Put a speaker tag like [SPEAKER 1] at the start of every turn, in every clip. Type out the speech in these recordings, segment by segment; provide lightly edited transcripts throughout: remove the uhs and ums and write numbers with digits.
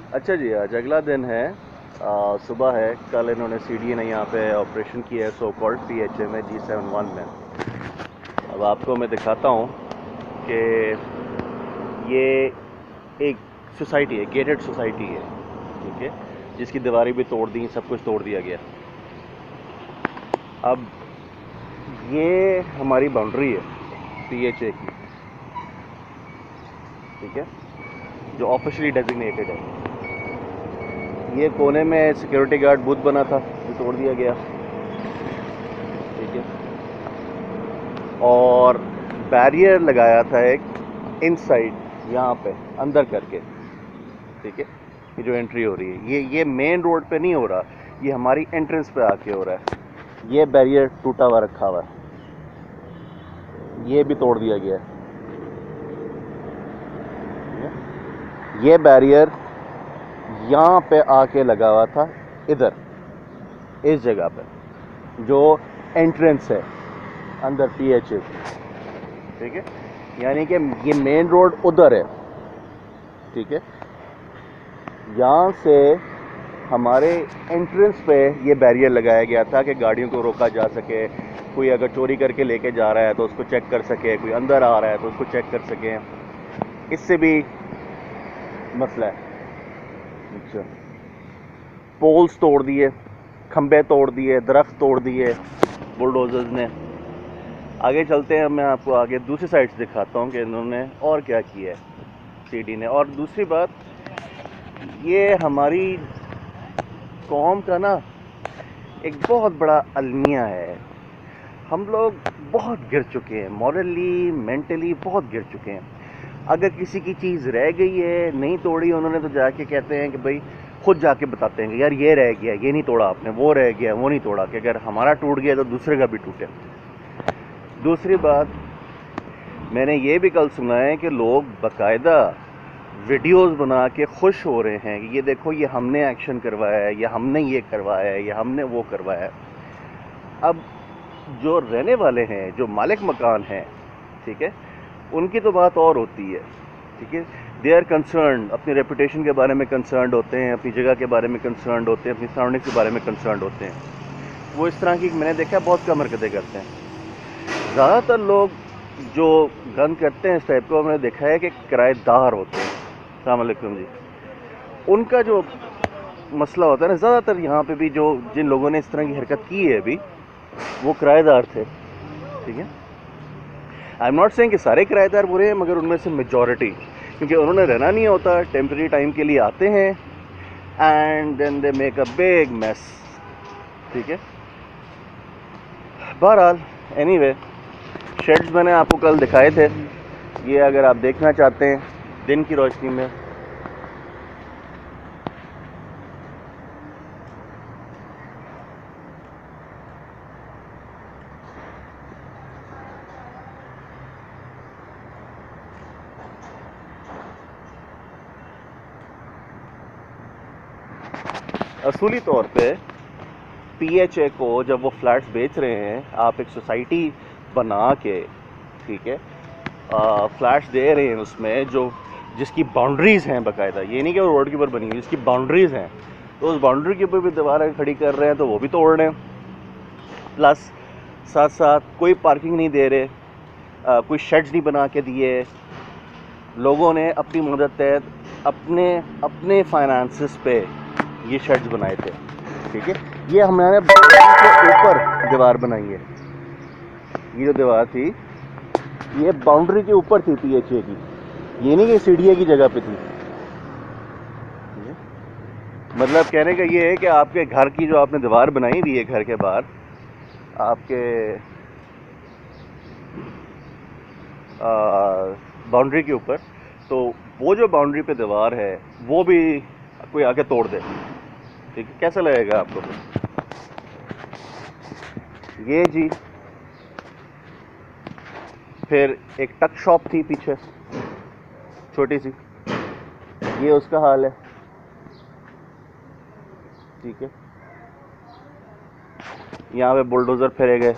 [SPEAKER 1] अच्छा जी, आज अगला दिन है। सुबह है। कल इन्होंने सीडी ने यहाँ पे ऑपरेशन किया है, सो कॉल्ड पीएचए में, G71 में। अब आपको मैं दिखाता हूँ कि ये एक सोसाइटी है, गेटेड सोसाइटी है, ठीक है, जिसकी दीवारें भी तोड़ दी, सब कुछ तोड़ दिया गया। अब ये हमारी बाउंड्री है पीएचए की, ठीक है, जो ऑफिशियली डेजिग्नेटेड है। ये कोने में सिक्योरिटी गार्ड बूथ बना था, ये तोड़ दिया गया, ठीक है। और बैरियर लगाया था एक इनसाइड, यहाँ पे अंदर करके, ठीक है। ये जो एंट्री हो रही है, ये मेन रोड पे नहीं हो रहा, ये हमारी एंट्रेंस पे आके हो रहा है। ये बैरियर टूटा हुआ रखा हुआ है, ये भी तोड़ दिया गया है। ये बैरियर यहाँ पे आके लगा हुआ था, इधर इस जगह पे जो एंट्रेंस है अंदर पीएचए, ठीक है। यानी कि ये मेन रोड उधर है, ठीक है। यहाँ से हमारे एंट्रेंस पे ये बैरियर लगाया गया था कि गाड़ियों को रोका जा सके, कोई अगर चोरी करके लेके जा रहा है तो उसको चेक कर सके, कोई अंदर आ रहा है तो उसको चेक कर सके। इससे भी मसला है। अच्छा, पोल्स तोड़ दिए, खंबे तोड़ दिए, दरख्त तोड़ दिए बुलडोजर्स ने। आगे चलते हैं, मैं आपको आगे दूसरी साइड से दिखाता हूँ कि इन्होंने और क्या किया है सीडी ने। और दूसरी बात, ये हमारी कौम का ना एक बहुत बड़ा अलमिया है। हम लोग बहुत गिर चुके हैं, मॉरली मेंटली बहुत गिर चुके हैं। अगर किसी की चीज़ रह गई है, नहीं तोड़ी उन्होंने, तो जाके कहते हैं कि भाई, खुद जाके बताते हैं कि यार ये रह गया, ये नहीं तोड़ा आपने, वो रह गया, वो नहीं तोड़ा, कि अगर हमारा टूट गया तो दूसरे का भी टूटे। दूसरी बात, मैंने ये भी कल सुना है कि लोग बाकायदा वीडियोस बना के खुश हो रहे हैं कि ये देखो, ये हमने एक्शन करवाया है, या हमने ये करवाया है, या हमने वो करवाया है। अब जो रहने वाले हैं, जो मालिक मकान हैं, ठीक है, उनकी तो बात और होती है, ठीक है। दे आर कंसर्न, अपनी रेपुटेशन के बारे में कंसर्न होते हैं, अपनी जगह के बारे में कंसर्न होते हैं, अपनी सराउंडिंग के बारे में कंसर्न होते हैं। वो इस तरह की मैंने देखा बहुत कम हरकतें करते हैं। ज़्यादातर लोग जो गन करते हैं इस टाइप को, मैंने देखा है कि किराएदार होते हैं। अस्सलाम वालेकुम जी। उनका जो मसला होता है ना, ज़्यादातर यहाँ पे भी जो जिन लोगों ने इस तरह की हरकत की है अभी, वो किराएदार थे, ठीक है। आई एम नॉट सेइंग कि सारे किराएदार बुरे हैं, मगर उनमें से मेजॉरिटी, क्योंकि उन्होंने रहना नहीं होता, टेम्परेरी टाइम के लिए आते हैं and then they make a big mess, ठीक है। बहरहाल, एनीवे, शेड्स मैंने आपको कल दिखाए थे, ये अगर आप देखना चाहते हैं दिन की रोशनी में। असूली तौर पे पीएचए को जब वो फ्लैट्स बेच रहे हैं, आप एक सोसाइटी बना के, ठीक है, फ्लैट्स दे रहे हैं उसमें, जो जिसकी बाउंड्रीज़ हैं बाकायदा, ये नहीं कि वो रोड के ऊपर बनी हुई, जिसकी बाउंड्रीज़ हैं, तो उस बाउंड्री के ऊपर भी दीवारें खड़ी कर रहे हैं, तो वो भी तोड़ रहे हैं। प्लस साथ साथ कोई पार्किंग नहीं दे रहे, कोई शेड्स नहीं बना के दिए। लोगों ने अपनी मदद तहत अपने अपने फाइनेंसिस पे ये शेड्स बनाए थे, ठीक है। ये हमारे बाउंड्री के ऊपर दीवार बनाई है। ये जो दीवार थी, ये बाउंड्री के ऊपर थी पीएचए की, ये नहीं कि सीढ़िया की जगह पे थी। मतलब कहने का ये है कि आपके घर की जो आपने दीवार बनाई हुई है घर के बाहर, आपके बाउंड्री के ऊपर, तो वो जो बाउंड्री पे दीवार है वो भी कोई आके तोड़ दे, ठीक है, कैसा लगेगा आपको? ये जी, फिर एक टक शॉप थी पीछे छोटी सी, ये उसका हाल है, ठीक है। यहाँ पे बुलडोज़र फेरे गए,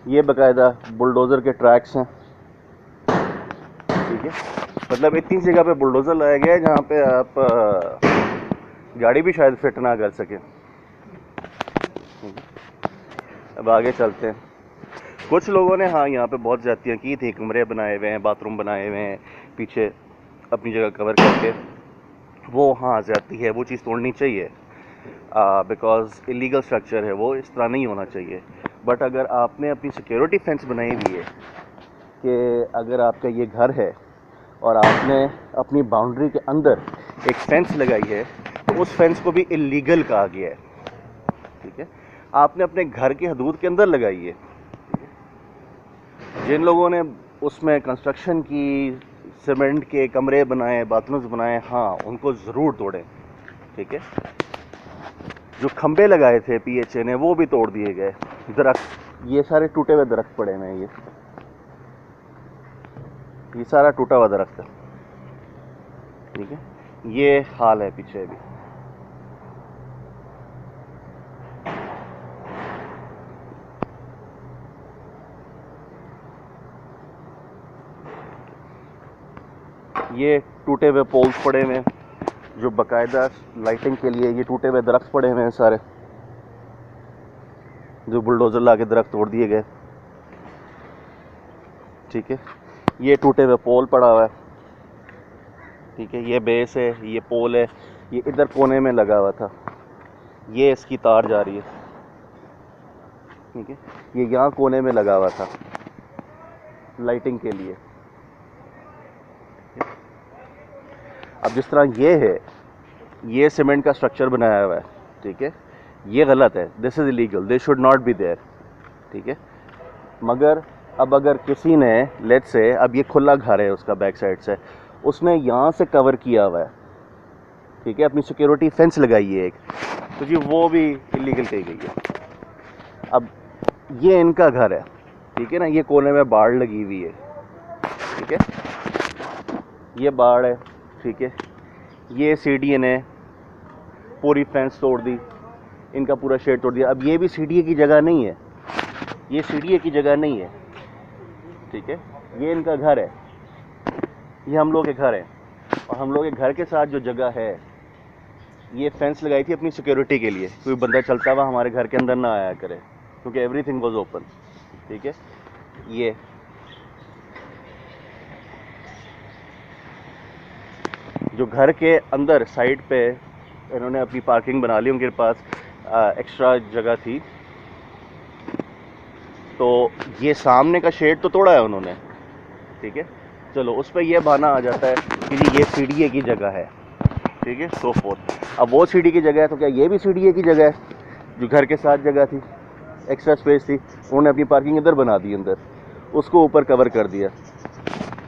[SPEAKER 1] ये बाकायदा बुलडोज़र के ट्रैक्स हैं, ठीक है। मतलब इतनी जगह पे बुलडोज़र लाया गया है जहाँ पे आप गाड़ी भी शायद फिट ना कर सके। अब आगे चलते हैं। कुछ लोगों ने हाँ यहाँ पे बहुत ज़्यादतियाँ की थी, कमरे बनाए हुए हैं, बाथरूम बनाए हुए हैं पीछे अपनी जगह कवर करके, वो हाँ ज़्यादती है, वो चीज़ तोड़नी चाहिए बिकॉज़ इलीगल स्ट्रक्चर है वो, इस तरह नहीं होना चाहिए। बट अगर आपने अपनी सिक्योरिटी फेंस बनाई हुई है कि अगर आपका ये घर है और आपने अपनी बाउंड्री के अंदर एक फेंस लगाई है तो उस फेंस को भी इलीगल कहा गया है, ठीक है। आपने अपने घर की हदूद के अंदर लगाई है। जिन लोगों ने उसमें कंस्ट्रक्शन की, सीमेंट के कमरे बनाए, बाथरूम्स बनाए, हाँ उनको ज़रूर तोड़ें, ठीक है। जो खंबे लगाए थे पीएचए ने वो भी तोड़ दिए गए। दरख्त, ये सारे टूटे हुए दरख्त पड़े हैं, ये सारा टूटा हुआ दरख्त है, ठीक है। ये हाल है पीछे भी। ये टूटे हुए पोल्स पड़े हुए हैं जो बाकायदा लाइटिंग के लिए, ये टूटे हुए दरख्त पड़े हुए हैं सारे, जो बुलडोज़र ला के दरख्त तोड़ दिए गए, ठीक है। ये टूटे हुए पोल पड़ा हुआ है, ठीक है। ये बेस है, ये पोल है, ये इधर कोने में लगा हुआ था, ये इसकी तार जा रही है, ठीक है। ये यहाँ कोने में लगा हुआ था लाइटिंग के लिए। अब जिस तरह ये है, ये सीमेंट का स्ट्रक्चर बनाया हुआ है, ठीक है, ये गलत है, this is illegal, this should not be there, ठीक है। मगर अब अगर किसी ने, लेट्स से अब ये खुला घर है उसका बैक साइड से, उसने यहाँ से कवर किया हुआ है, ठीक है, अपनी सिक्योरिटी फेंस लगाई है एक, तो जी वो भी इलीगल कही गई है। अब ये इनका घर है, ठीक है ना, ये कोने में बाड़ लगी हुई है, ठीक है, ये बाड़ है, ठीक है। ये सीढ़ी ने पूरी फेंस तोड़ दी, इनका पूरा शेड तोड़ दिया। अब ये भी सीढ़ी की जगह नहीं है, ये सीढ़ी की जगह नहीं है, ठीक है। ये इनका घर है, ये हम लोग के घर है, और हम लोग के घर के साथ जो जगह है, ये फेंस लगाई थी अपनी सिक्योरिटी के लिए, कोई बंदा चलता हुआ हमारे घर के अंदर ना आया करे, क्योंकि एवरीथिंग वाज ओपन, ठीक है। ये जो घर के अंदर साइड पे इन्होंने अपनी पार्किंग बना ली, उनके पास एक्स्ट्रा जगह थी, तो ये सामने का शेड तो तोड़ा है उन्होंने, ठीक है। चलो उस पर यह बहाना आ जाता है कि जी ये सीढ़ी की जगह है, ठीक है, सो फोर्थ। अब वो सीढ़ी की जगह है तो क्या ये भी सीढ़ी की जगह है? जो घर के साथ जगह थी, एक्स्ट्रा स्पेस थी, उन्होंने अपनी पार्किंग इधर बना दी, अंदर उसको ऊपर कवर कर दिया,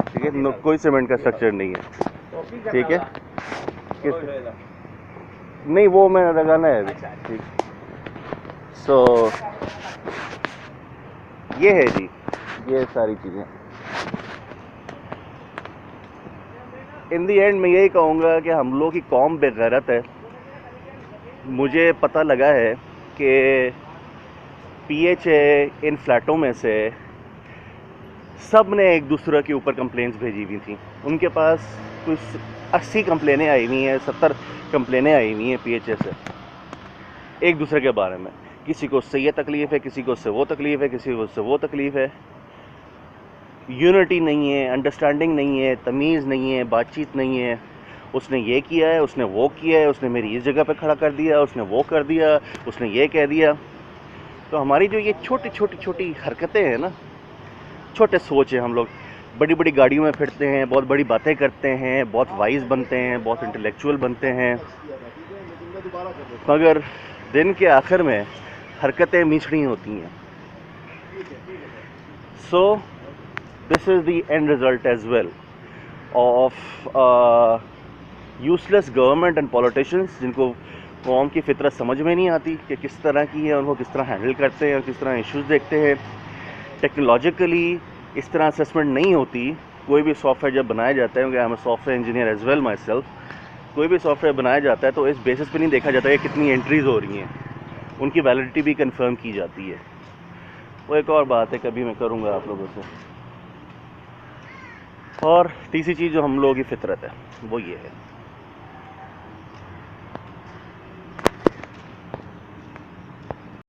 [SPEAKER 1] ठीक है। कोई सीमेंट का स्ट्रक्चर नहीं है, ठीक है। नहीं वो मैं लगाना है अभी, ठीक। सो ये है जी, ये सारी चीज़ें। इन दी एंड मैं यही कहूँगा कि हम लोग की कौम बेगैरत है। मुझे पता लगा है कि पीएचए इन फ्लैटों में से सब ने एक दूसरे के ऊपर कंप्लेंट्स भेजी हुई थी। उनके पास कुछ 80 कंप्लेनें आई हुई हैं, 70 कंप्लेनें आई हुई हैं पीएचए से एक दूसरे के बारे में। किसी को उससे ये तकलीफ़ है, किसी को उससे वो तकलीफ़ है, किसी को उससे वो तकलीफ़ है। यूनिटी नहीं है, अंडरस्टैंडिंग नहीं है, तमीज़ नहीं है, बातचीत नहीं है। उसने ये किया है, उसने वो किया है, उसने मेरी इस जगह पे खड़ा कर दिया, उसने वो कर दिया, उसने ये कह दिया। तो हमारी जो ये छोटी छोटी छोटी हरकतें हैं ना, छोटे सोच है, हम लोग बड़ी बड़ी गाड़ियों में फिरते हैं, बहुत बड़ी बातें करते हैं, बहुत वाइज बनते हैं, बहुत इंटेलेक्चुअल बनते हैं, मगर दिन के आखिर में हरकतें मिछड़ी होती हैं। So this is the end result as well of useless government and politicians, जिनको कौम की फितरत समझ में नहीं आती कि किस तरह की है, उनको किस तरह हैंडल करते हैं और किस तरह इश्यूज़ देखते हैं। टेक्नोलॉजिकली इस तरह असेसमेंट नहीं होती। कोई भी सॉफ्टवेयर जब बनाया जाता है, क्योंकि I am a software engineer as well myself, कोई भी सॉफ्टवेयर बनाया जाता है तो इस बेसिस पे नहीं देखा जाता है कि कितनी एंट्रीज़ हो रही हैं, उनकी वैलिडिटी भी कंफर्म की जाती है। वो एक और बात है, कभी मैं करूँगा आप लोगों से। और तीसरी चीज़ जो हम लोगों की फितरत है वो ये है